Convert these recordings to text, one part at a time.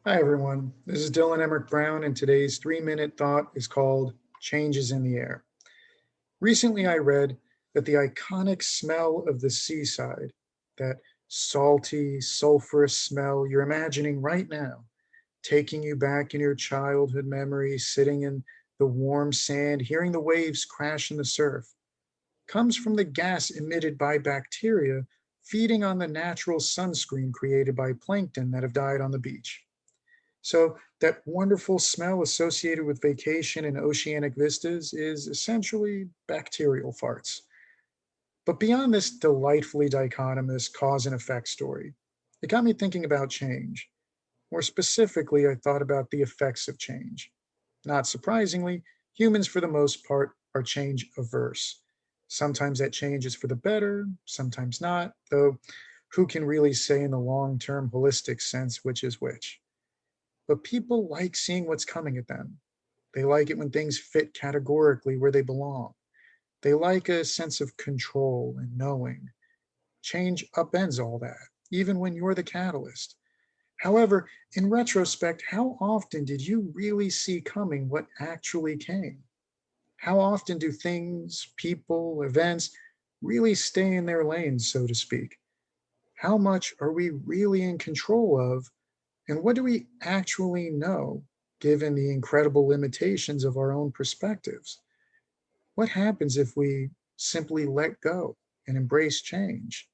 Hi, everyone. This is Dylan Emerick-Brown, and today's 3-minute thought is called Changes in the Air. Recently, I read that the iconic smell of the seaside, that salty, sulfurous smell you're imagining right now, taking you back in your childhood memories, sitting in the warm sand, hearing the waves crash in the surf, comes from the gas emitted by bacteria feeding on the natural sunscreen created by plankton that have died on the beach. So that wonderful smell associated with vacation and oceanic vistas is essentially bacterial farts. But beyond this delightfully dichotomous cause and effect story, it got me thinking about change. More specifically, I thought about the effects of change. Not surprisingly, humans for the most part are change averse. Sometimes that change is for the better, sometimes not, though who can really say in the long term holistic sense which is which? But people like seeing what's coming at them. They like it when things fit categorically where they belong. They like a sense of control and knowing. Change upends all that, even when you're the catalyst. However, in retrospect, how often did you really see coming what actually came? How often do things, people, events really stay in their lanes, so to speak? How much are we really in control of, and what do we actually know, given the incredible limitations of our own perspectives? What happens if we simply let go and embrace change?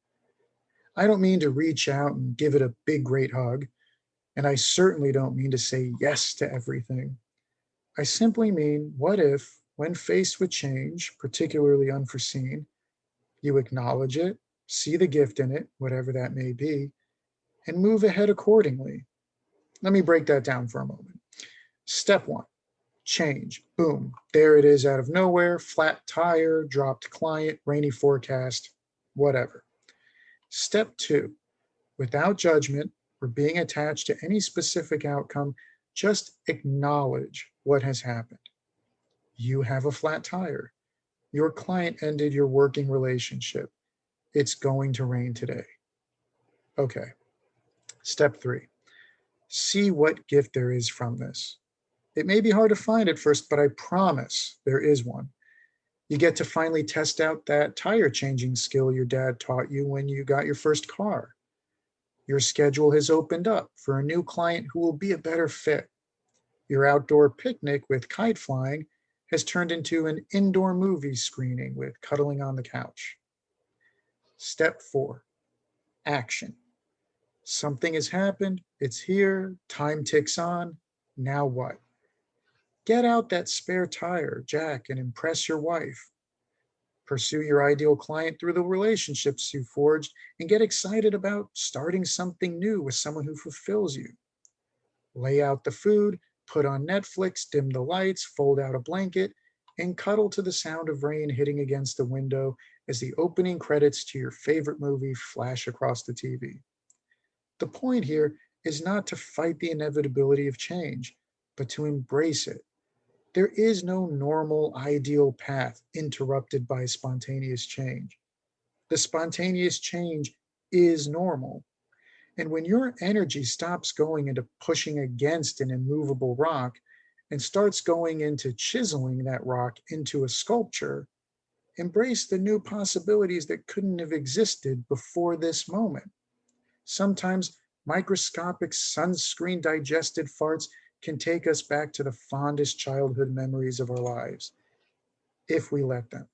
I don't mean to reach out and give it a big, great hug, and I certainly don't mean to say yes to everything. I simply mean, what if, when faced with change, particularly unforeseen, you acknowledge it, see the gift in it, whatever that may be, and move ahead accordingly? Let me break that down for a moment. Step one, change. Boom. There it is out of nowhere. Flat tire, dropped client, rainy forecast, whatever. Step two, without judgment or being attached to any specific outcome, just acknowledge what has happened. You have a flat tire. Your client ended your working relationship. It's going to rain today. Okay. Step three, see what gift there is from this. It may be hard to find at first, but I promise there is one. You get to finally test out that tire changing skill your dad taught you when you got your first car. Your schedule has opened up for a new client who will be a better fit. Your outdoor picnic with kite flying has turned into an indoor movie screening with cuddling on the couch. Step four, action. Something has happened, it's here, time ticks on. Now what? Get out that spare tire, Jack, and impress your wife. Pursue your ideal client through the relationships you forged and get excited about starting something new with someone who fulfills you. Lay out the food, put on Netflix, dim the lights, fold out a blanket, and cuddle to the sound of rain hitting against the window as the opening credits to your favorite movie flash across the TV. The point here is not to fight the inevitability of change, but to embrace it. There is no normal, ideal path interrupted by spontaneous change. The spontaneous change is normal. And when your energy stops going into pushing against an immovable rock and starts going into chiseling that rock into a sculpture, embrace the new possibilities that couldn't have existed before this moment. Sometimes microscopic sunscreen digested farts can take us back to the fondest childhood memories of our lives, if we let them.